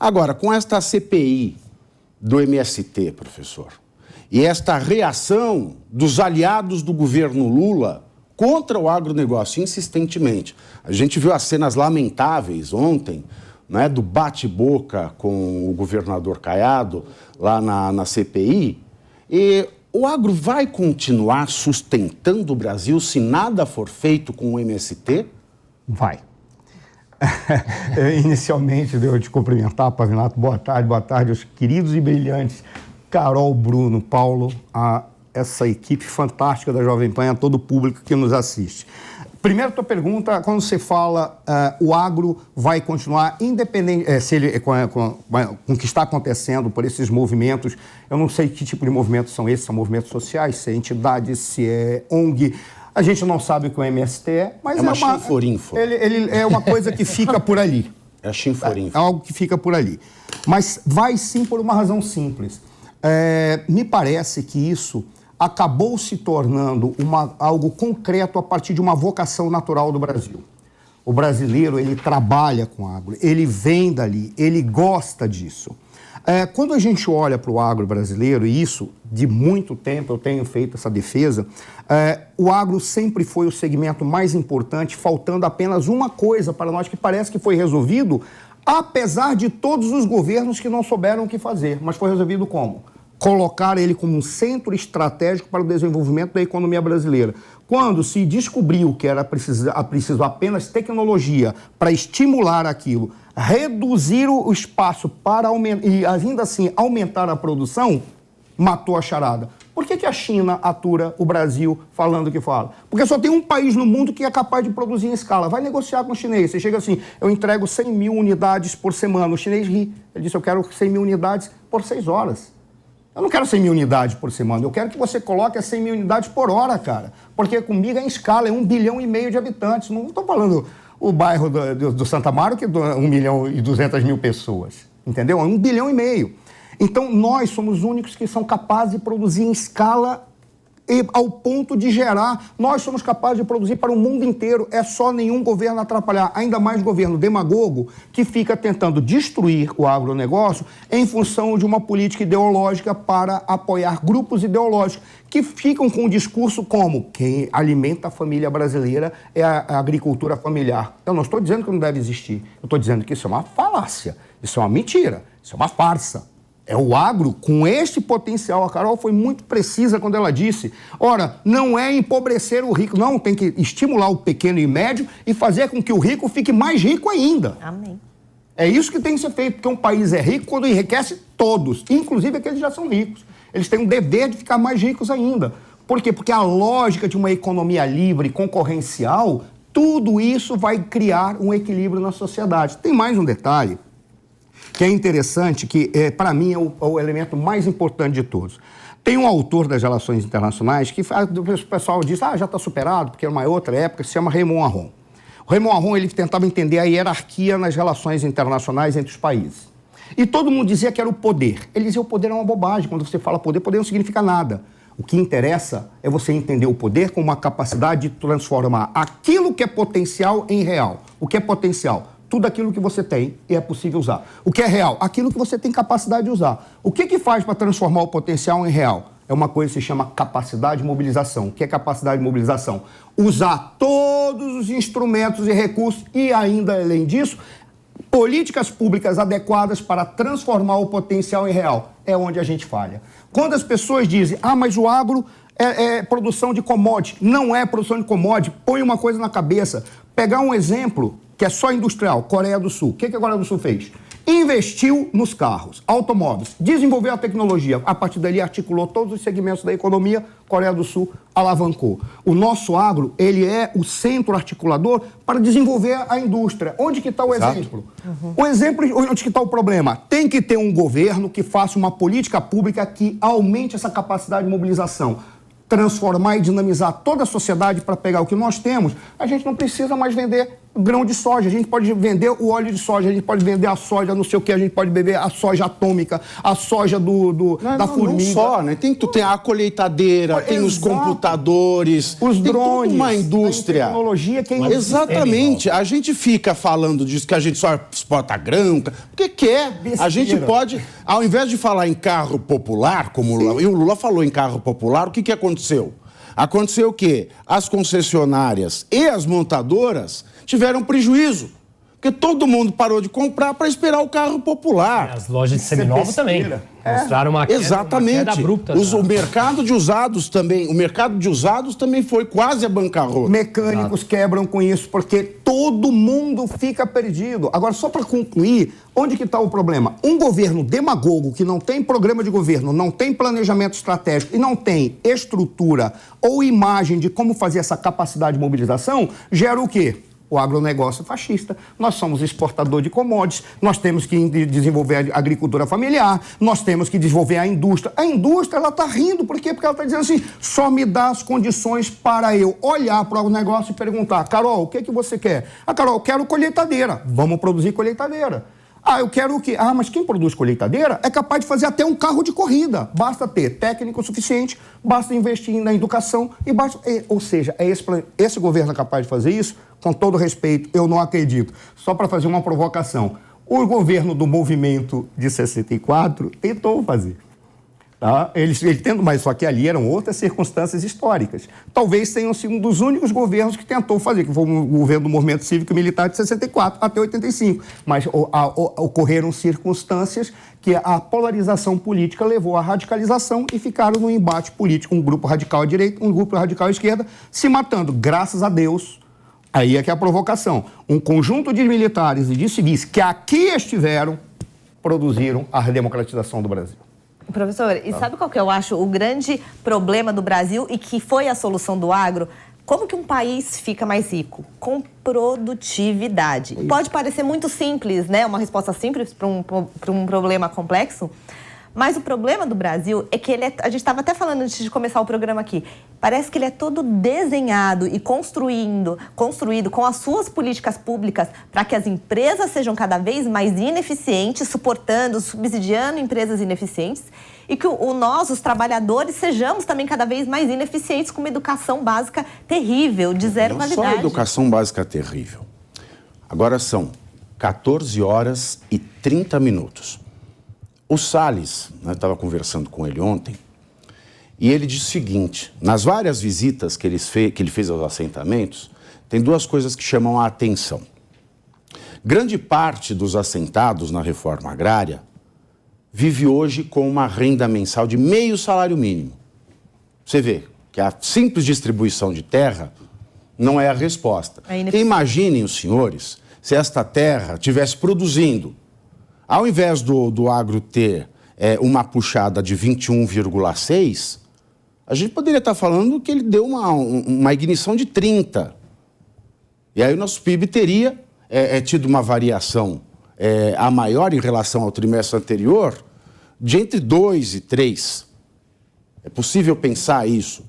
Agora, com esta CPI do MST, professor, e esta reação dos aliados do governo Lula contra o agronegócio insistentemente. A gente viu as cenas lamentáveis ontem, né, do bate-boca com o governador Caiado lá na CPI. E o agro vai continuar sustentando o Brasil se nada for feito com o MST? Vai. Inicialmente, eu te cumprimentar, Pavinato. Boa tarde aos queridos e brilhantes Carol, Bruno, Paulo, a essa equipe fantástica da Jovem Pan, a todo o público que nos assiste. Primeiro, tua pergunta, quando você fala o agro vai continuar independente, com o que está acontecendo por esses movimentos, eu não sei que tipo de movimentos são esses, são movimentos sociais, se é entidade, se é ONG, a gente não sabe o que o MST é, mas é uma chinforinfo. Ele é uma coisa que fica por ali. É chinforinfo. É algo que fica por ali. Mas vai sim por uma razão simples. Me parece que isso acabou se tornando algo concreto a partir de uma vocação natural do Brasil. O brasileiro, ele trabalha com agro, ele vem dali, ele gosta disso. Quando a gente olha para o agro brasileiro, e isso de muito tempo eu tenho feito essa defesa, o agro sempre foi o segmento mais importante, faltando apenas uma coisa para nós que parece que foi resolvido, apesar de todos os governos que não souberam o que fazer. Mas foi resolvido como? Colocar ele como um centro estratégico para o desenvolvimento da economia brasileira. Quando se descobriu que era preciso apenas tecnologia para estimular aquilo, reduzir o espaço para aumentar, e ainda assim aumentar a produção, matou a charada. Por que a China atura o Brasil falando o que fala? Porque só tem um país no mundo que é capaz de produzir em escala. Vai negociar com o chinês. Você chega assim, eu entrego 100 mil unidades por semana. O chinês ri. Ele disse, eu quero 100 mil unidades por 6 horas. Eu não quero 100 mil unidades por semana, eu quero que você coloque as 100 mil unidades por hora, cara. Porque comigo é em escala, é 1,5 bilhão de habitantes. Não estou falando o bairro do Santa Amaro, que é 1.200.000 pessoas. Entendeu? É 1,5 bilhão. Então, nós somos os únicos que são capazes de produzir em escala e ao ponto de gerar. Nós somos capazes de produzir para o mundo inteiro. É só nenhum governo atrapalhar. Ainda mais governo demagogo que fica tentando destruir o agronegócio em função de uma política ideológica para apoiar grupos ideológicos que ficam com um discurso como quem alimenta a família brasileira é a agricultura familiar. Eu não estou dizendo que não deve existir. Eu estou dizendo que isso é uma falácia. Isso é uma mentira. Isso é uma farsa. É o agro com este potencial. A Carol foi muito precisa quando ela disse, ora, não é empobrecer o rico, não, tem que estimular o pequeno e médio e fazer com que o rico fique mais rico ainda. Amém. É isso que tem que ser feito, porque um país é rico quando enriquece todos, inclusive aqueles que já são ricos. Eles têm um dever de ficar mais ricos ainda. Por quê? Porque a lógica de uma economia livre, concorrencial, tudo isso vai criar um equilíbrio na sociedade. Tem mais um detalhe que é interessante, que para mim é o elemento mais importante de todos. Tem um autor das relações internacionais que o pessoal diz, já está superado, porque é uma outra época, se chama Raymond Aron. O Raymond Aron, ele tentava entender a hierarquia nas relações internacionais entre os países. E todo mundo dizia que era o poder. Ele dizia que o poder é uma bobagem. Quando você fala poder não significa nada. O que interessa é você entender o poder como uma capacidade de transformar aquilo que é potencial em real. O que é potencial? Tudo aquilo que você tem e é possível usar. O que é real? Aquilo que você tem capacidade de usar. O que faz para transformar o potencial em real? É uma coisa que se chama capacidade de mobilização. O que é capacidade de mobilização? Usar todos os instrumentos e recursos e ainda, além disso, políticas públicas adequadas para transformar o potencial em real. É onde a gente falha. Quando as pessoas dizem, mas o agro é produção de commodity. Não é produção de commodity. Põe uma coisa na cabeça. Pegar um exemplo que é só industrial, Coreia do Sul. O que a Coreia do Sul fez? Investiu nos carros, automóveis, desenvolveu a tecnologia. A partir dali, articulou todos os segmentos da economia, Coreia do Sul alavancou. O nosso agro, ele é o centro articulador para desenvolver a indústria. Onde que está o exemplo? O exemplo, onde que está o problema? Tem que ter um governo que faça uma política pública que aumente essa capacidade de mobilização. Transformar e dinamizar toda a sociedade para pegar o que nós temos, a gente não precisa mais vender grão de soja, a gente pode vender o óleo de soja, a gente pode vender a soja, não sei o que, a gente pode beber a soja atômica, a soja da formiga. Não só, né? Tem a colheitadeira, tem os computadores, os tem drones, toda uma indústria. A tecnologia que é Exatamente. A gente fica falando disso, que a gente só exporta grão, porque quer. Besteira. A gente pode, ao invés de falar em carro popular, como o Lula falou em carro popular, o que aconteceu? Aconteceu o quê? As concessionárias e as montadoras tiveram prejuízo. Porque todo mundo parou de comprar para esperar o carro popular. As lojas de seminovo também mostraram uma queda, exatamente. Uma queda abrupta. O mercado de usados também foi quase a bancarrota. Mecânicos quebram com isso, porque todo mundo fica perdido. Agora, só para concluir, onde que está o problema? Um governo demagogo, que não tem programa de governo, não tem planejamento estratégico e não tem estrutura ou imagem de como fazer essa capacidade de mobilização, gera o quê? O agronegócio fascista. Nós somos exportador de commodities, nós temos que desenvolver a agricultura familiar, nós temos que desenvolver a indústria. A indústria, ela está rindo, por quê? Porque ela está dizendo assim, só me dá as condições para eu olhar para o agronegócio e perguntar, Carol, o que você quer? Carol, eu quero colheitadeira. Vamos produzir colheitadeira. Eu quero o quê? Mas quem produz colheitadeira é capaz de fazer até um carro de corrida. Basta ter técnico suficiente, basta investir na educação e basta... Ou seja, esse governo é capaz de fazer isso? Com todo respeito, eu não acredito. Só para fazer uma provocação. O governo do movimento de 64 tentou fazer. Tá? Ele tendo, mas só que ali eram outras circunstâncias históricas. Talvez tenham sido um dos únicos governos que tentou fazer, que foi o governo do movimento cívico e militar de 64 até 85. Mas ocorreram circunstâncias que a polarização política levou à radicalização e ficaram no embate político, um grupo radical à direita, um grupo radical à esquerda, se matando. Graças a Deus, aí é que é a provocação. Um conjunto de militares e de civis que aqui estiveram, produziram a redemocratização do Brasil. Professor, e sabe qual que eu acho o grande problema do Brasil e que foi a solução do agro? Como que um país fica mais rico? Com produtividade. Pode parecer muito simples, né? Uma resposta simples para um problema complexo. Mas o problema do Brasil é que a gente estava até falando antes de começar o programa aqui, parece que ele é todo desenhado e construído com as suas políticas públicas para que as empresas sejam cada vez mais ineficientes, suportando, subsidiando empresas ineficientes, e que nós, os trabalhadores, sejamos também cada vez mais ineficientes com uma educação básica terrível, de zero qualidade. Não só a educação básica terrível. Agora são 14 horas e 30 minutos. O Salles, eu estava conversando com ele ontem, e ele disse o seguinte, nas várias visitas que ele fez aos assentamentos, tem duas coisas que chamam a atenção. Grande parte dos assentados na reforma agrária vive hoje com uma renda mensal de meio salário mínimo. Você vê que a simples distribuição de terra não é a resposta. Imaginem os senhores se esta terra estivesse produzindo. Ao invés do agro ter uma puxada de 21,6, a gente poderia estar falando que ele deu uma ignição de 30. E aí o nosso PIB teria tido uma variação a maior em relação ao trimestre anterior, de entre 2 e 3. É possível pensar isso.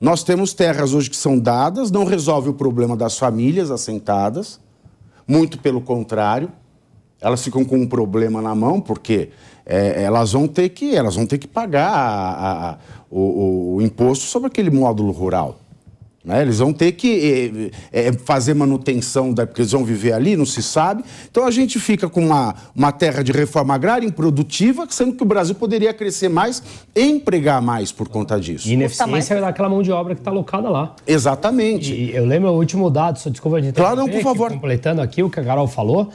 Nós temos terras hoje que são dadas, não resolve o problema das famílias assentadas, muito pelo contrário. Elas ficam com um problema na mão, porque elas vão ter que pagar o imposto sobre aquele módulo rural. Né? Eles vão ter que fazer manutenção, porque eles vão viver ali, não se sabe. Então a gente fica com uma terra de reforma agrária improdutiva, sendo que o Brasil poderia crescer mais e empregar mais por conta disso. E ineficiência daquela mão de obra que está alocada lá. Exatamente. E eu lembro o último dado, só desculpa de claro, não, por favor. Completando aqui o que a Carol falou.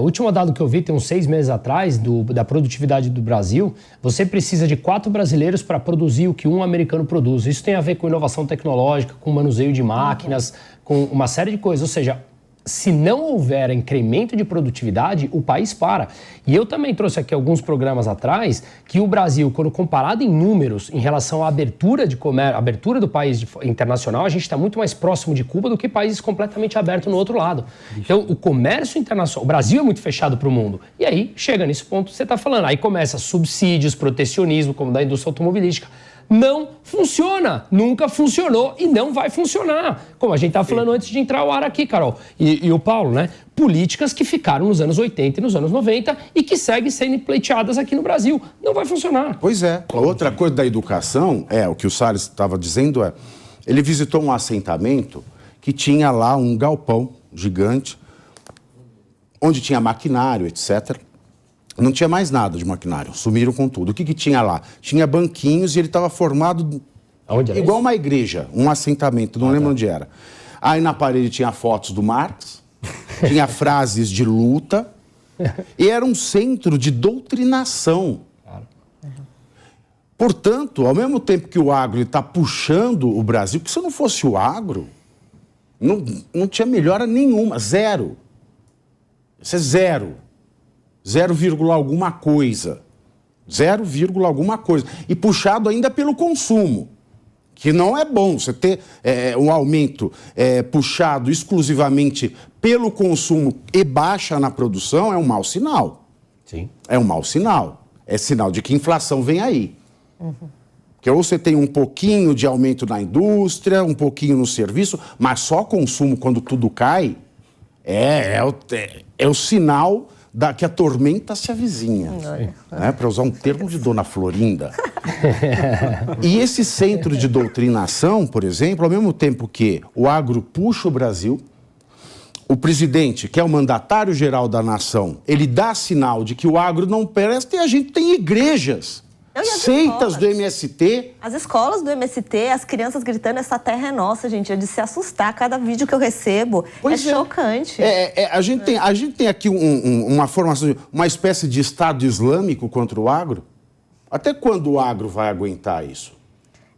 O último dado que eu vi, tem uns 6 meses atrás, da produtividade do Brasil, você precisa de 4 brasileiros para produzir o que um americano produz. Isso tem a ver com inovação tecnológica, com manuseio de máquinas, com uma série de coisas. Ou seja, se não houver incremento de produtividade, o país para. E eu também trouxe aqui alguns programas atrás que o Brasil, quando comparado em números em relação à abertura de comércio, abertura do país internacional, a gente está muito mais próximo de Cuba do que países completamente abertos no outro lado. Então, o comércio internacional, o Brasil é muito fechado para o mundo. E aí, chega nesse ponto que você está falando. Aí começa subsídios, protecionismo, como da indústria automobilística. não funciona. Nunca funcionou e não vai funcionar. Como a gente estava falando antes de entrar o ar aqui, Carol. E o Paulo, né? Políticas que ficaram nos anos 80 e nos anos 90 e que seguem sendo pleiteadas aqui no Brasil. Não vai funcionar. Pois é. Outra coisa da educação, o que o Salles estava dizendo ele visitou um assentamento que tinha lá um galpão gigante, onde tinha maquinário, etc. Não tinha mais nada de maquinário, sumiram com tudo. O que tinha lá? Tinha banquinhos e ele estava formado igual uma igreja, um assentamento, não lembro onde era. Aí na parede tinha fotos do Marx, tinha frases de luta, e era um centro de doutrinação. Portanto, ao mesmo tempo que o agro está puxando o Brasil, porque se não fosse o agro, não tinha melhora nenhuma, zero. Isso é zero. 0, alguma coisa. 0, alguma coisa. E puxado ainda pelo consumo, que não é bom. Você ter um aumento puxado exclusivamente pelo consumo e baixa na produção é um mau sinal. Sim. É um mau sinal. É sinal de que inflação vem aí. Porque ou você tem um pouquinho de aumento na indústria, um pouquinho no serviço, mas só consumo quando tudo cai é o sinal que a tormenta se avizinha. Né? Para usar um termo de Dona Florinda. E esse centro de doutrinação, por exemplo, ao mesmo tempo que o agro puxa o Brasil, o presidente, que é o mandatário geral da nação, ele dá sinal de que o agro não presta e a gente tem igrejas. Seitas do MST. As escolas do MST, as crianças gritando, essa terra é nossa, gente. É de se assustar cada vídeo que eu recebo. Pois chocante. A gente tem aqui uma formação, uma espécie de Estado Islâmico contra o agro. Até quando o agro vai aguentar isso?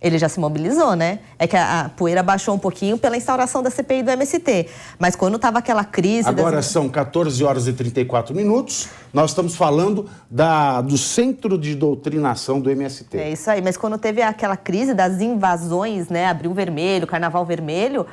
Ele já se mobilizou, né? É que a poeira baixou um pouquinho pela instauração da CPI do MST. Mas quando estava aquela crise... Agora são 14 horas e 34 minutos. Nós estamos falando do Centro de Doutrinação do MST. É isso aí. Mas quando teve aquela crise das invasões, né? Abril Vermelho, Carnaval Vermelho...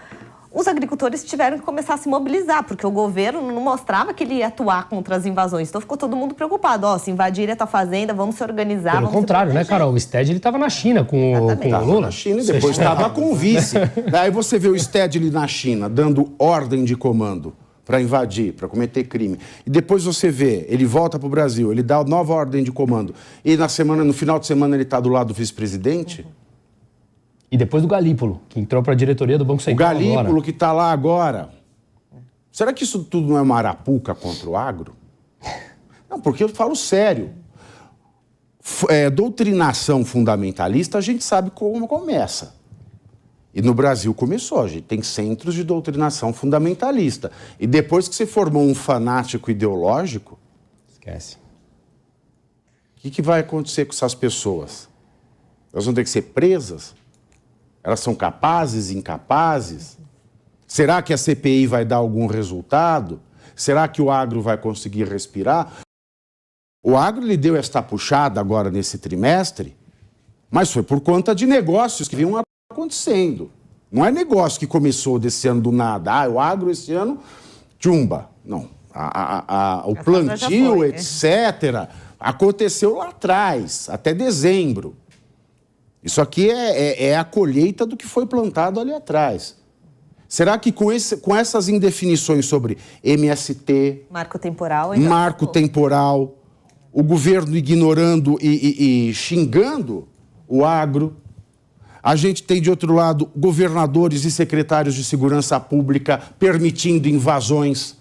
Os agricultores tiveram que começar a se mobilizar, porque o governo não mostrava que ele ia atuar contra as invasões. Então ficou todo mundo preocupado. Se invadirem a tua fazenda, vamos se organizar. Pelo contrário, né, Carol? O Stedley estava na China com o Lula. Estava na China e depois estava com o vice. Daí você vê o Stedley na China, dando ordem de comando para invadir, para cometer crime. E depois você vê, ele volta para o Brasil, ele dá nova ordem de comando. E no final de semana ele está do lado do vice-presidente. E depois do Galípolo, que entrou para a diretoria do Banco Central. O Galípolo, que está lá agora. Será que isso tudo não é uma arapuca contra o agro? Não, porque eu falo sério. Doutrinação fundamentalista, a gente sabe como começa. E no Brasil começou, a gente tem centros de doutrinação fundamentalista. E depois que você formou um fanático ideológico... Esquece. O que vai acontecer com essas pessoas? Elas vão ter que ser presas? Elas são capazes, incapazes? Será que a CPI vai dar algum resultado? Será que o agro vai conseguir respirar? O agro lhe deu esta puxada agora nesse trimestre, mas foi por conta de negócios que vinham acontecendo. Não é negócio que começou desse ano do nada. O agro esse ano, tchumba. Não. O plantio, etc., aconteceu lá atrás, até dezembro. Isso aqui é a colheita do que foi plantado ali atrás. Será que com essas indefinições sobre MST... Marco temporal. O governo ignorando e xingando o agro. A gente tem, de outro lado, governadores e secretários de segurança pública permitindo invasões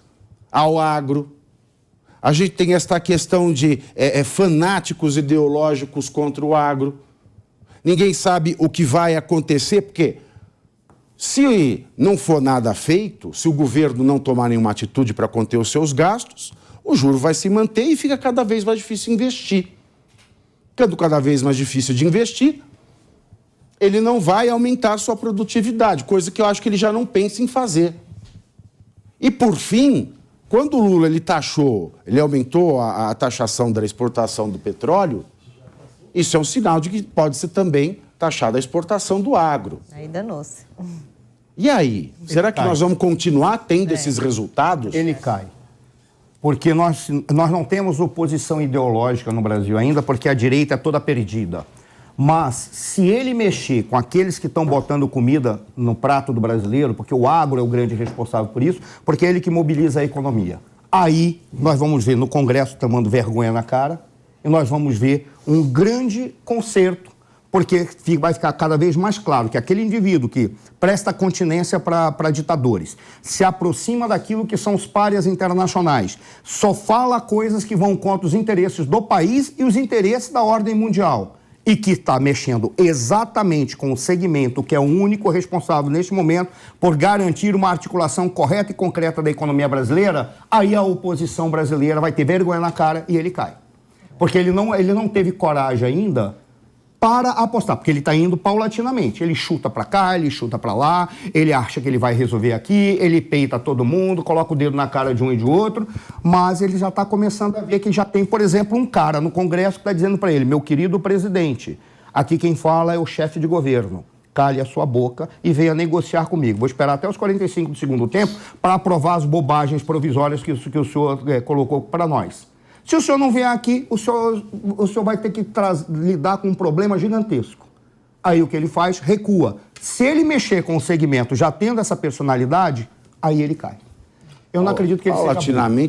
ao agro. A gente tem esta questão de fanáticos ideológicos contra o agro. Ninguém sabe o que vai acontecer, porque se não for nada feito, se o governo não tomar nenhuma atitude para conter os seus gastos, o juro vai se manter e fica cada vez mais difícil investir. Ficando cada vez mais difícil de investir, ele não vai aumentar a sua produtividade, coisa que eu acho que ele já não pensa em fazer. E, por fim, quando o Lula ele aumentou a taxação da exportação do petróleo, isso é um sinal de que pode ser também taxada a exportação do agro. Aí danou-se. E aí? Será que nós vamos continuar tendo esses resultados? Ele cai. Porque nós não temos oposição ideológica no Brasil ainda, porque a direita é toda perdida. Mas se ele mexer com aqueles que estão botando comida no prato do brasileiro, porque o agro é o grande responsável por isso, porque é ele que mobiliza a economia. Aí nós vamos ver no Congresso tomando vergonha na cara e nós vamos ver um grande conserto, porque vai ficar cada vez mais claro que aquele indivíduo que presta continência para ditadores, se aproxima daquilo que são os párias internacionais, só fala coisas que vão contra os interesses do país e os interesses da ordem mundial, e que está mexendo exatamente com o segmento que é o único responsável neste momento por garantir uma articulação correta e concreta da economia brasileira, aí a oposição brasileira vai ter vergonha na cara e ele cai. Porque ele não teve coragem ainda para apostar, porque ele está indo paulatinamente. Ele chuta para cá, ele chuta para lá, ele acha que ele vai resolver aqui, ele peita todo mundo, coloca o dedo na cara de um e de outro, mas ele já está começando a ver que já tem, por exemplo, um cara no Congresso que está dizendo para ele: meu querido presidente, aqui quem fala é o chefe de governo. Cale a sua boca e venha negociar comigo. Vou esperar até os 45 do segundo tempo para aprovar as bobagens provisórias que o senhor colocou para nós. Se o senhor não vier aqui, o senhor vai ter que lidar com um problema gigantesco. Aí o que ele faz? Recua. Se ele mexer com o segmento já tendo essa personalidade, aí ele cai. Eu não acredito que ele seja paulatinamente